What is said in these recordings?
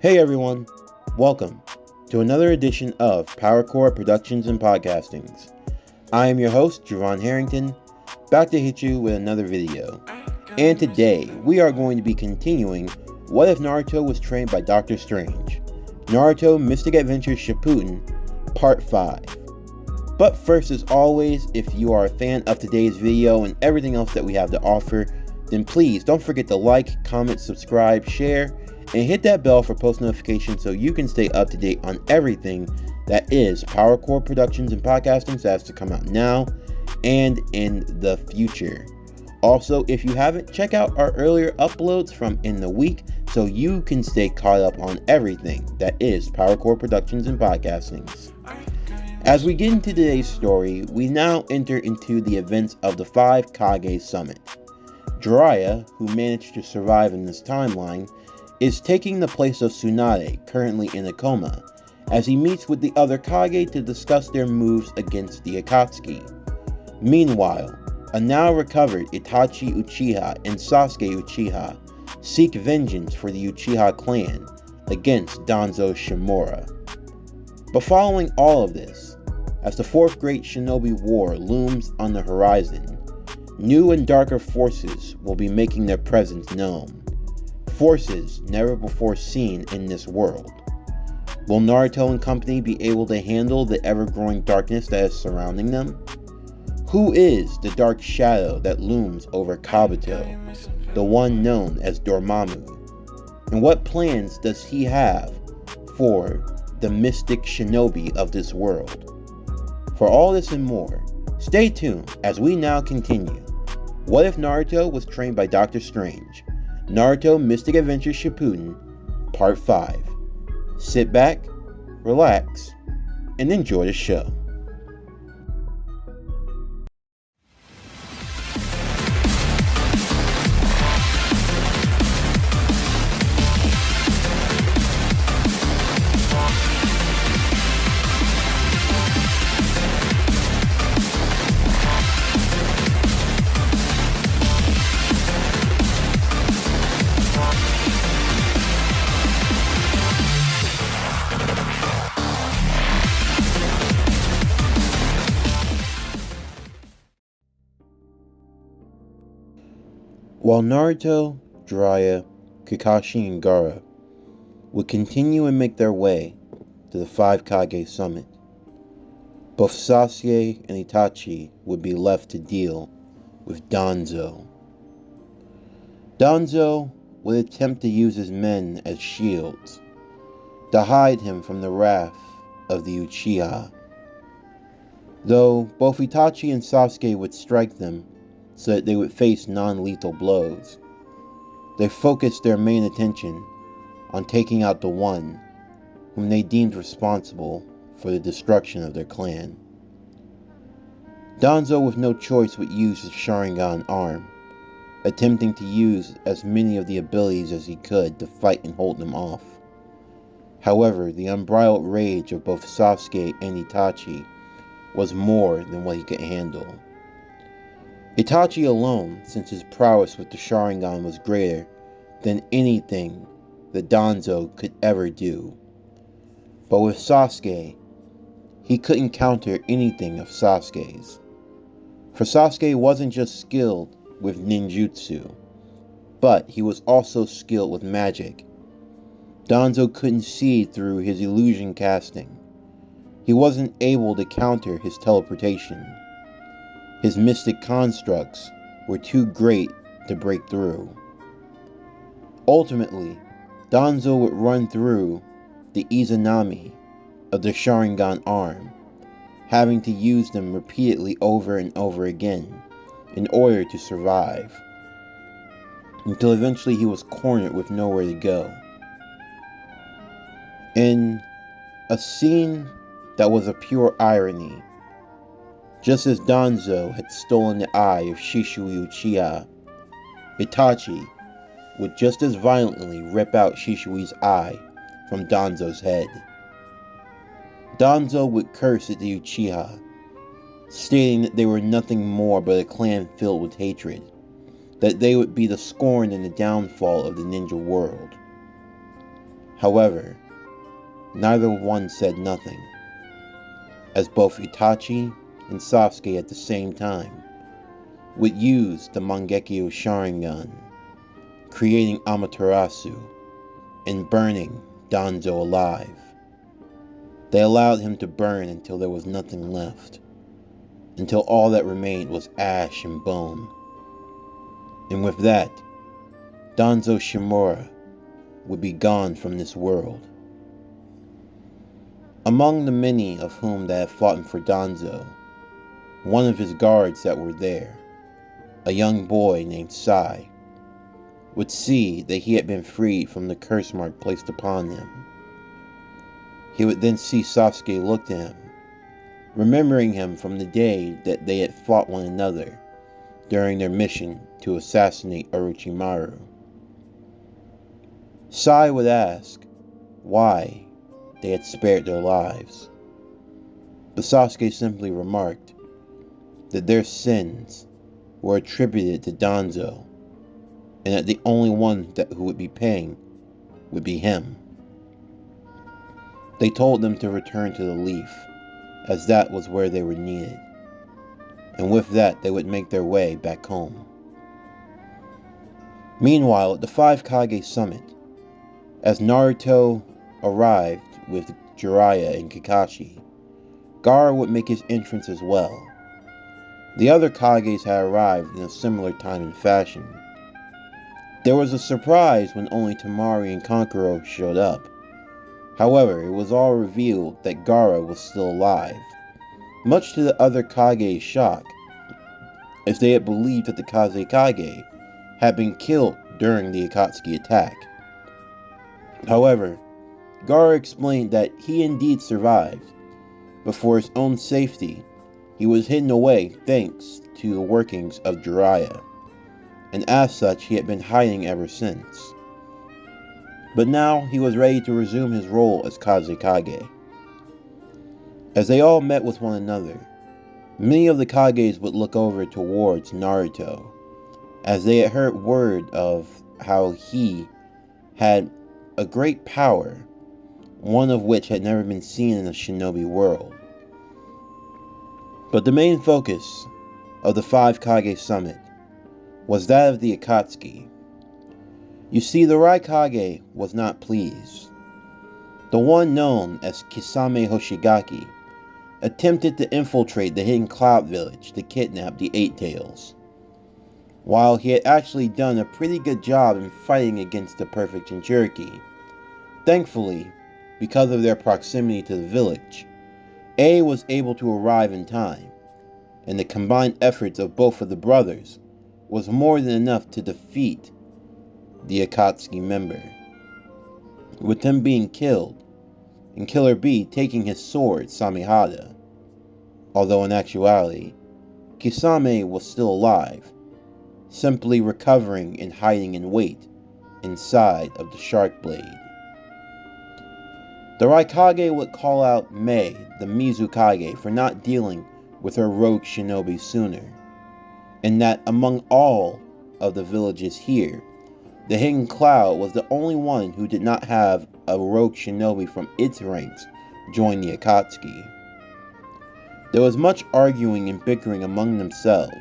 Hey everyone, welcome to another edition of PowerCore Productions and Podcastings. I am your host, Javon Harrington, back to hit you with another video. And today, we are going to be continuing What If Naruto Was Trained by Dr. Strange? Naruto Mystic Adventure Shippuden, Part 5. But first, as always, if you are a fan of today's video and everything else that we have to offer, then please don't forget to like, comment, subscribe, share, and hit that bell for post notifications so you can stay up to date on everything that is PowerCore Productions and Podcasting that has to come out now and in the future. Also, if you haven't, check out our earlier uploads from in the week so you can stay caught up on everything that is PowerCore Productions and Podcastings. As we get into today's story, we now enter into the events of the 5 Kage Summit. Jiraiya, who managed to survive in this timeline, is taking the place of Tsunade, currently in a coma, as he meets with the other Kage to discuss their moves against the Akatsuki. Meanwhile, a now recovered Itachi Uchiha and Sasuke Uchiha seek vengeance for the Uchiha clan against Danzo Shimura. But following all of this, as the 4th Great Shinobi War looms on the horizon, new and darker forces will be making their presence known. Forces never before seen in this world. Will Naruto and company be able to handle the ever-growing darkness that is surrounding them? Who is the dark shadow that looms over Kabuto, the one known as Dormammu? And what plans does he have for the mystic shinobi of this world? For all this and more, stay tuned as we now continue. What if Naruto was trained by Dr. Strange? Naruto Mystic Adventure Shippuden, Part 5. Sit back, relax, and enjoy the show. While Naruto, Jiraiya, Kakashi, and Gaara would continue and make their way to the 5 Kage Summit, both Sasuke and Itachi would be left to deal with Danzo. Danzo would attempt to use his men as shields to hide him from the wrath of the Uchiha, though both Itachi and Sasuke would strike them so that they would face non-lethal blows. They focused their main attention on taking out the one whom they deemed responsible for the destruction of their clan. Danzo with no choice would use his Sharingan arm, attempting to use as many of the abilities as he could to fight and hold them off. However, the unbridled rage of both Sasuke and Itachi was more than what he could handle. Itachi alone, since his prowess with the Sharingan was greater than anything that Danzo could ever do. But with Sasuke, he couldn't counter anything of Sasuke's. For Sasuke wasn't just skilled with ninjutsu, but he was also skilled with magic. Danzo couldn't see through his illusion casting. He wasn't able to counter his teleportation. His mystic constructs were too great to break through. Ultimately, Danzo would run through the Izanami of the Sharingan arm, having to use them repeatedly over and over again in order to survive, until eventually he was cornered with nowhere to go. In a scene that was a pure irony, just as Danzo had stolen the eye of Shisui Uchiha, Itachi would just as violently rip out Shisui's eye from Danzo's head. Danzo would curse at the Uchiha, stating that they were nothing more but a clan filled with hatred, that they would be the scorn and the downfall of the ninja world. However, neither one said nothing, as both Itachi and Sasuke at the same time would use the Mangekyo Sharingan, creating Amaterasu and burning Danzo alive. They allowed him to burn until there was nothing left, until all that remained was ash and bone. And with that, Danzo Shimura would be gone from this world. Among the many of whom that had fought for Danzo, one of his guards that were there, a young boy named Sai, would see that he had been freed from the curse mark placed upon him. He would then see Sasuke look at him, remembering him from the day that they had fought one another during their mission to assassinate Orochimaru. Sai would ask why they had spared their lives, but Sasuke simply remarked that their sins were attributed to Danzo, and that the only one who would be paying would be him. They told them to return to the Leaf, as that was where they were needed, and with that they would make their way back home. Meanwhile, at the 5 Kage Summit, as Naruto arrived with Jiraiya and Kakashi, Gaara would make his entrance as well. The other Kages had arrived in a similar time and fashion. There was a surprise when only Temari and Kankuro showed up. However, it was all revealed that Gaara was still alive, much to the other Kage's shock, as they had believed that the Kazekage had been killed during the Akatsuki attack. However, Gaara explained that he indeed survived, but for his own safety, he was hidden away thanks to the workings of Jiraiya, and as such he had been hiding ever since. But now he was ready to resume his role as Kazekage. As they all met with one another, many of the Kages would look over towards Naruto, as they had heard word of how he had a great power, one of which had never been seen in the shinobi world. But the main focus of the 5 Kage Summit was that of the Akatsuki. You see, the Raikage was not pleased. The one known as Kisame Hoshigaki attempted to infiltrate the hidden cloud village to kidnap the Eight Tails. While he had actually done a pretty good job in fighting against the perfect Jinchuriki, thankfully, because of their proximity to the village, A was able to arrive in time, and the combined efforts of both of the brothers was more than enough to defeat the Akatsuki member, with him being killed, and Killer B taking his sword Samehada, although in actuality, Kisame was still alive, simply recovering and hiding in wait inside of the shark blade. The Raikage would call out Mei, the Mizukage, for not dealing with her rogue shinobi sooner, and that among all of the villages here, the Hidden Cloud was the only one who did not have a rogue shinobi from its ranks join the Akatsuki. There was much arguing and bickering among themselves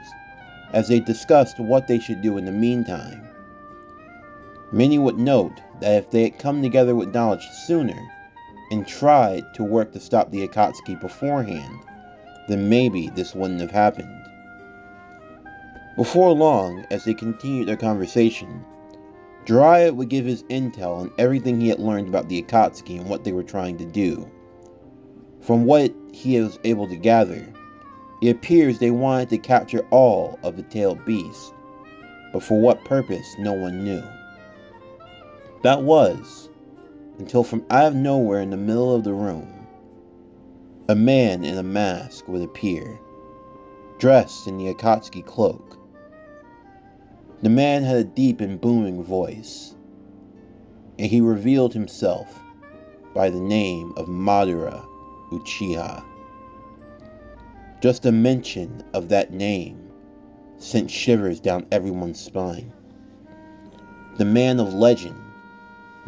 as they discussed what they should do in the meantime. Many would note that if they had come together with knowledge sooner and tried to work to stop the Akatsuki beforehand, then maybe this wouldn't have happened. Before long, as they continued their conversation, Jiraiya would give his intel on everything he had learned about the Akatsuki and what they were trying to do. From what he was able to gather, it appears they wanted to capture all of the tailed beasts, but for what purpose no one knew. That was, until from out of nowhere in the middle of the room, a man in a mask would appear, dressed in the Akatsuki cloak. The man had a deep and booming voice, and he revealed himself by the name of Madara Uchiha. Just a mention of that name sent shivers down everyone's spine. The man of legend,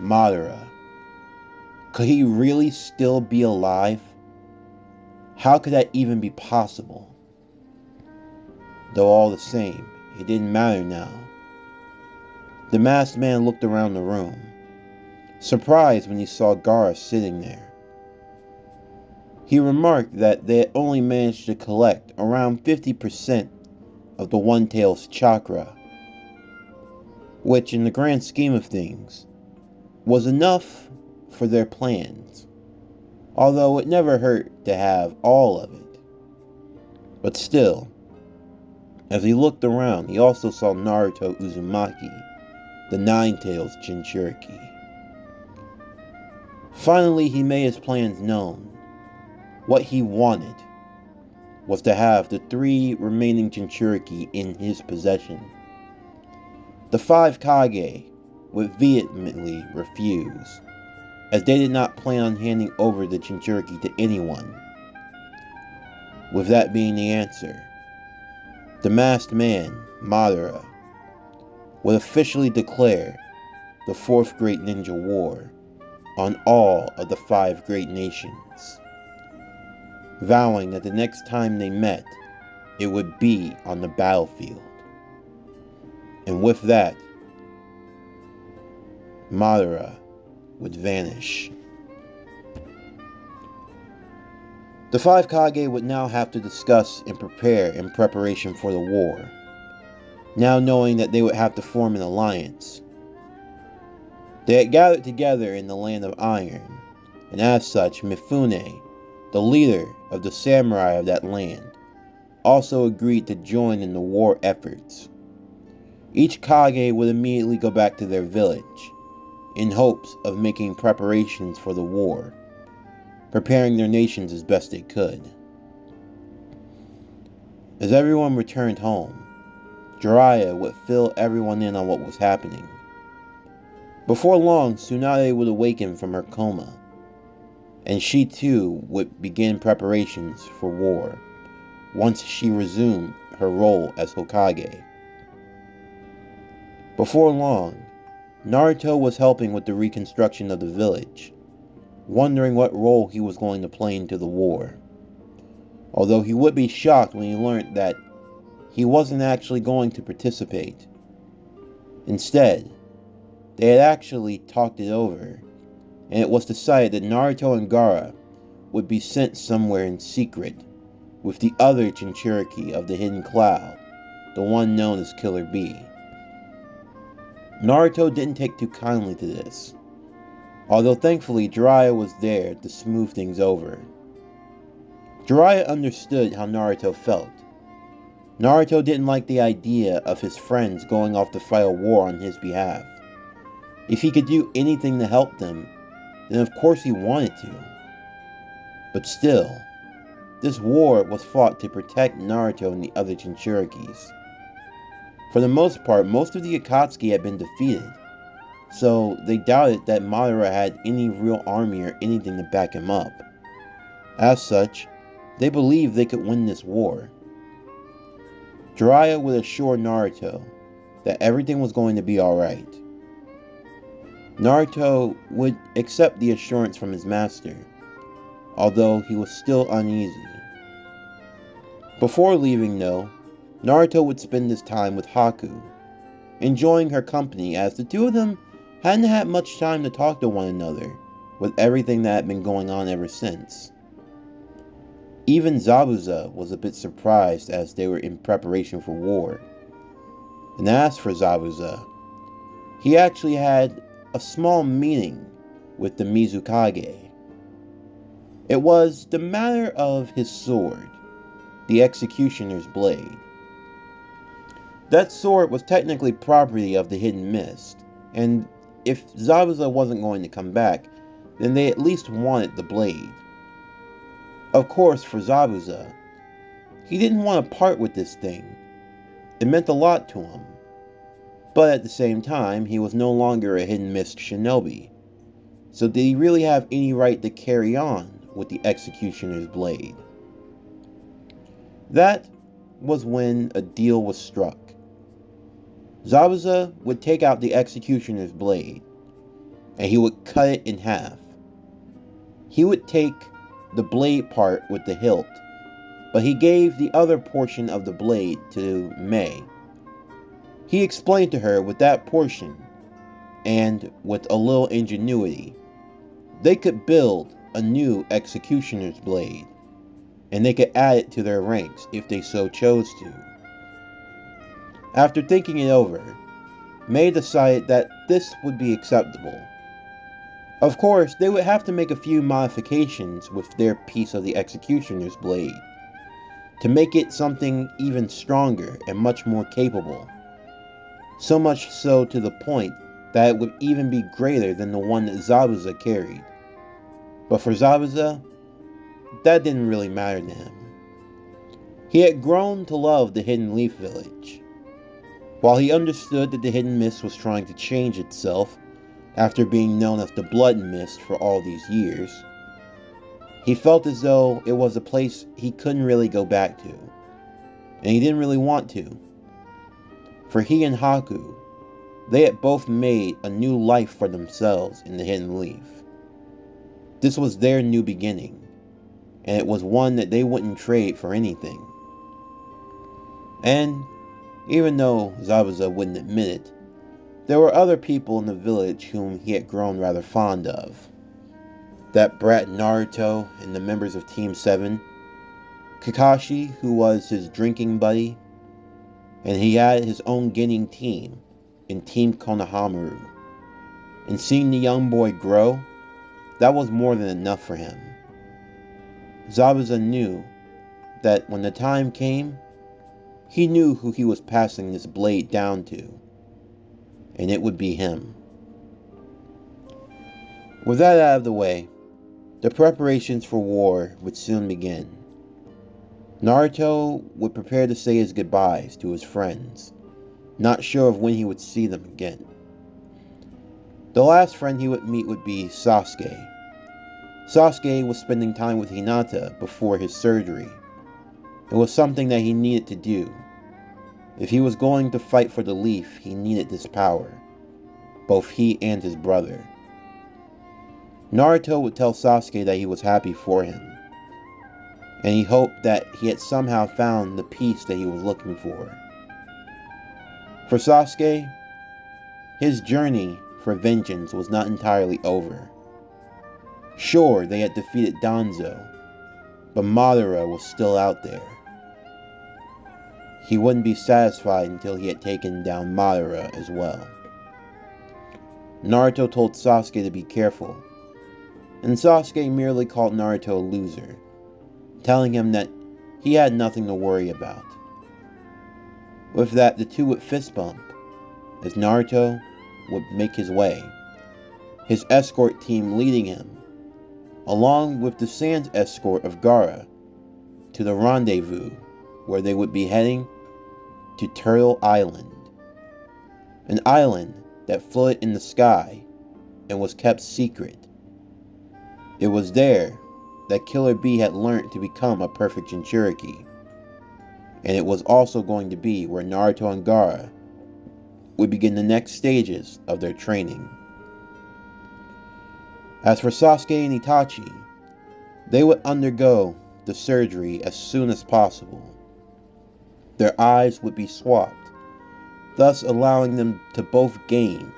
Madara, Could he really still be alive? How could that even be possible? Though all the same, it didn't matter now. The masked man looked around the room, surprised when he saw Gaara sitting there. He remarked that they had only managed to collect around 50% of the One-Tail's chakra, which in the grand scheme of things was enough for their plans, although it never hurt to have all of it. But still, as he looked around, he also saw Naruto Uzumaki, the Nine-Tails Jinchuriki. Finally, he made his plans known. What he wanted was to have the 3 remaining Jinchuriki in his possession. The 5 Kage would vehemently refuse, as they did not plan on handing over the Jinchuriki to anyone. With that being the answer, the masked man, Madara, would officially declare the 4th Great Ninja War on all of the 5 great nations, vowing that the next time they met, it would be on the battlefield. And with that, Madara would vanish. The 5 Kage would now have to discuss and prepare in preparation for the war, now knowing that they would have to form an alliance. They had gathered together in the Land of Iron, and as such, Mifune, the leader of the samurai of that land, also agreed to join in the war efforts. Each Kage would immediately go back to their village, in hopes of making preparations for the war, preparing their nations as best they could. As everyone returned home, Jiraiya would fill everyone in on what was happening. Before long, Tsunade would awaken from her coma, and she too would begin preparations for war, once she resumed her role as Hokage. Before long, Naruto was helping with the reconstruction of the village, wondering what role he was going to play into the war. Although he would be shocked when he learned that he wasn't actually going to participate. Instead, they had actually talked it over, and it was decided that Naruto and Gaara would be sent somewhere in secret with the other Jinchuriki of the Hidden Cloud, the one known as Killer Bee. Naruto didn't take too kindly to this, although thankfully Jiraiya was there to smooth things over. Jiraiya understood how Naruto felt. Naruto didn't like the idea of his friends going off to fight a war on his behalf. If he could do anything to help them, then of course he wanted to. But still, this war was fought to protect Naruto and the other Jinchurikis. For the most part, most of the Akatsuki had been defeated, so they doubted that Madara had any real army or anything to back him up. As such, they believed they could win this war. Jiraiya would assure Naruto that everything was going to be alright. Naruto would accept the assurance from his master, although he was still uneasy. Before leaving though, Naruto would spend his time with Haku, enjoying her company as the two of them hadn't had much time to talk to one another with everything that had been going on ever since. Even Zabuza was a bit surprised as they were in preparation for war. And as for Zabuza, he actually had a small meeting with the Mizukage. It was the matter of his sword, the Executioner's Blade. That sword was technically property of the Hidden Mist, and if Zabuza wasn't going to come back, then they at least wanted the blade. Of course, for Zabuza, he didn't want to part with this thing. It meant a lot to him. But at the same time, he was no longer a Hidden Mist shinobi. So did he really have any right to carry on with the Executioner's Blade? That was when a deal was struck. Zabuza would take out the Executioner's Blade, and he would cut it in half, He would take the blade part with the hilt, but he gave the other portion of the blade to Mei. He explained to her with that portion, and with a little ingenuity, they could build a new executioner's blade, and they could add it to their ranks if they so chose to. After thinking it over, Mei decided that this would be acceptable. Of course, they would have to make a few modifications with their piece of the executioner's blade to make it something even stronger and much more capable. So much so to the point that it would even be greater than the one that Zabuza carried. But for Zabuza, that didn't really matter to him. He had grown to love the Hidden Leaf Village. While he understood that the Hidden Mist was trying to change itself after being known as the Blood Mist for all these years, he felt as though it was a place he couldn't really go back to, and he didn't really want to. For he and Haku, they had both made a new life for themselves in the Hidden Leaf. This was their new beginning, and it was one that they wouldn't trade for anything. And even though Zabuza wouldn't admit it, there were other people in the village whom he had grown rather fond of. That brat Naruto and the members of Team 7, Kakashi, who was his drinking buddy, and he had his own Genin team in Team Konohamaru. And seeing the young boy grow, that was more than enough for him. Zabuza knew that when the time came, he knew who he was passing this blade down to, and it would be him. With that out of the way, the preparations for war would soon begin. Naruto would prepare to say his goodbyes to his friends, not sure of when he would see them again. The last friend he would meet would be Sasuke. Sasuke was spending time with Hinata before his surgery. It was something that he needed to do. If he was going to fight for the leaf, he needed this power, both he and his brother. Naruto would tell Sasuke that he was happy for him, and he hoped that he had somehow found the peace that he was looking for. For Sasuke, his journey for vengeance was not entirely over. Sure, they had defeated Danzo, but Madara was still out there. He wouldn't be satisfied until he had taken down Madara as well. Naruto told Sasuke to be careful, and Sasuke merely called Naruto a loser, telling him that he had nothing to worry about. With that, the two would fist bump, as Naruto would make his way, his escort team leading him, along with the Sans escort of Gaara, to the rendezvous where they would be heading to Turtle Island, an island that floated in the sky and was kept secret. It was there that Killer Bee had learned to become a perfect Jinchuriki, and it was also going to be where Naruto and Gaara would begin the next stages of their training. As for Sasuke and Itachi, they would undergo the surgery as soon as possible. Their eyes would be swapped, thus allowing them to both gain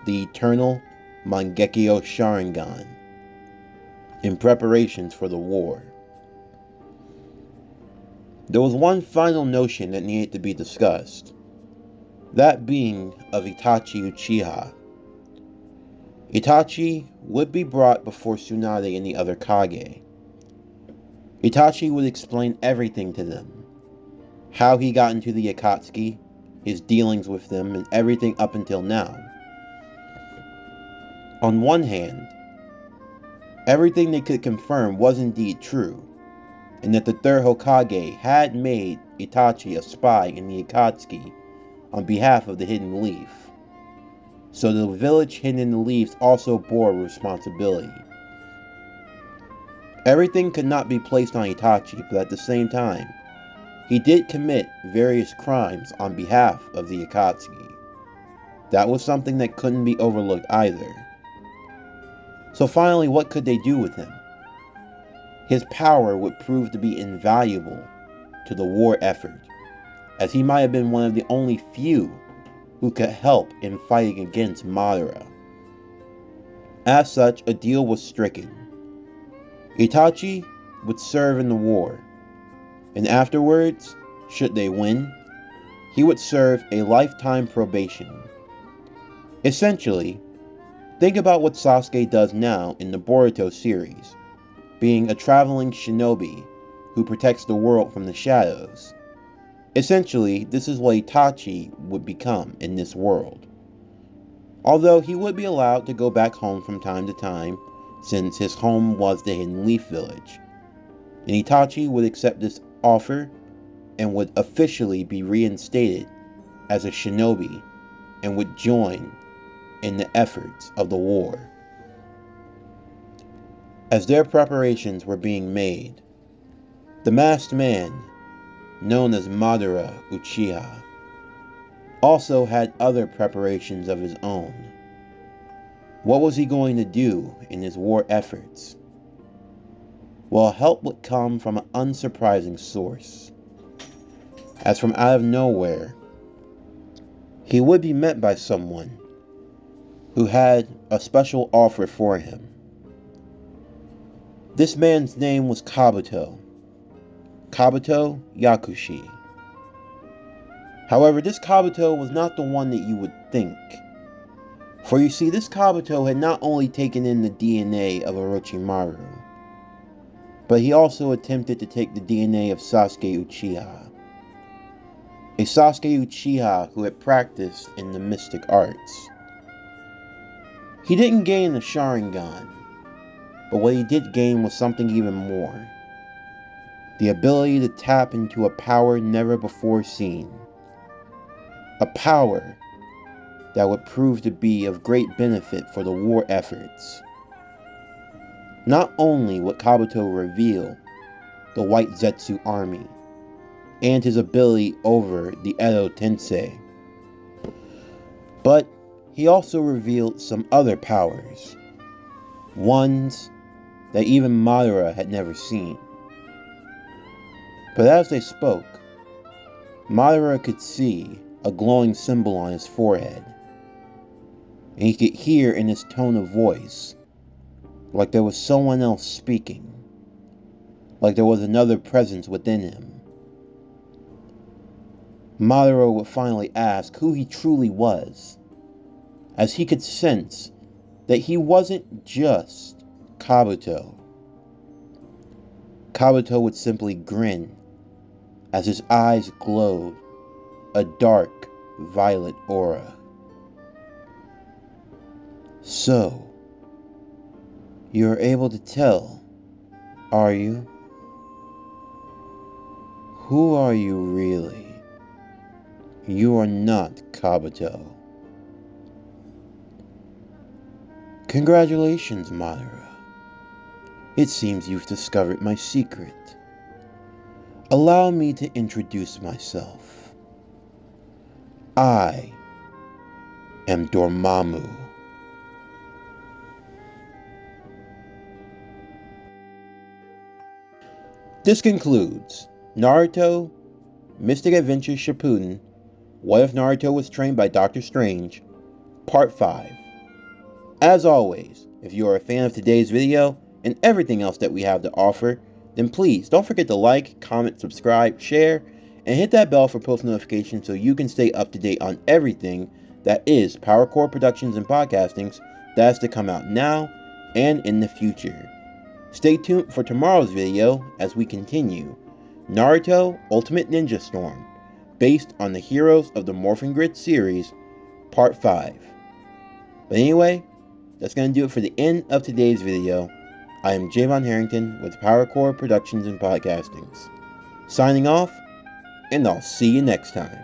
the eternal Mangekyo Sharingan in preparations for the war. There was one final notion that needed to be discussed, that being of Itachi Uchiha. Itachi would be brought before Tsunade and the other Kage. Itachi would explain everything to them, how he got into the Akatsuki, his dealings with them, and everything up until now. On one hand, everything they could confirm was indeed true, and that the third Hokage had made Itachi a spy in the Akatsuki on behalf of the Hidden Leaf. So the village hidden in the leaves also bore responsibility. Everything could not be placed on Itachi, but at the same time, he did commit various crimes on behalf of the Akatsuki. That was something that couldn't be overlooked either. So finally, what could they do with him? his power would prove to be invaluable to the war effort, as he might have been one of the only few who could help in fighting against Madara. As such, a deal was stricken. Itachi would serve in the war, and afterwards, should they win, he would serve a lifetime probation. Essentially, think about what Sasuke does now in the Boruto series, being a traveling shinobi who protects the world from the shadows. Essentially, this is what Itachi would become in this world. Although he would be allowed to go back home from time to time, since his home was the Hidden Leaf Village. And Itachi would accept this offer and would officially be reinstated as a shinobi and would join in the efforts of the war. As their preparations were being made, the masked man, known as Madara Uchiha, also had other preparations of his own. What was he going to do in his war efforts? Well, help would come from an unsurprising source, as from out of nowhere, he would be met by someone who had a special offer for him. This man's name was Kabuto Yakushi. However, this Kabuto was not the one that you would think. For you see, this Kabuto had not only taken in the DNA of Orochimaru, but he also attempted to take the DNA of Sasuke Uchiha. A Sasuke Uchiha who had practiced in the mystic arts. He didn't gain the Sharingan, but what he did gain was something even more. The ability to tap into a power never before seen. A power that would prove to be of great benefit for the war efforts. Not only would Kabuto reveal the White Zetsu army and his ability over the Edo Tensei, but he also revealed some other powers, ones that even Madara had never seen. But as they spoke, Madara could see a glowing symbol on his forehead, and he could hear in his tone of voice like there was someone else speaking, like there was another presence within him. Madara would finally ask who he truly was, as he could sense that he wasn't just Kabuto. Kabuto would simply grin as his eyes glowed a dark violet aura. So, you're able to tell, are you? Who are you really? You are not Kabuto. Congratulations, Madara. It seems you've discovered my secret. Allow me to introduce myself. I am Dormammu. This concludes Naruto, Mystic Adventures Shippuden, What If Naruto Was Trained by Dr. Strange, Part 5. As always, if you are a fan of today's video and everything else that we have to offer, then please don't forget to like, comment, subscribe, share, and hit that bell for post notifications so you can stay up to date on everything that is PowerCore Productions and Podcastings that has to come out now and in the future. Stay tuned for tomorrow's video as we continue Naruto Ultimate Ninja Storm, based on the Heroes of the Morphin Grid series, Part 5. But anyway, that's going to do it for the end of today's video. I am Javon Harrington with PowerCore Productions and Podcastings. Signing off, and I'll see you next time.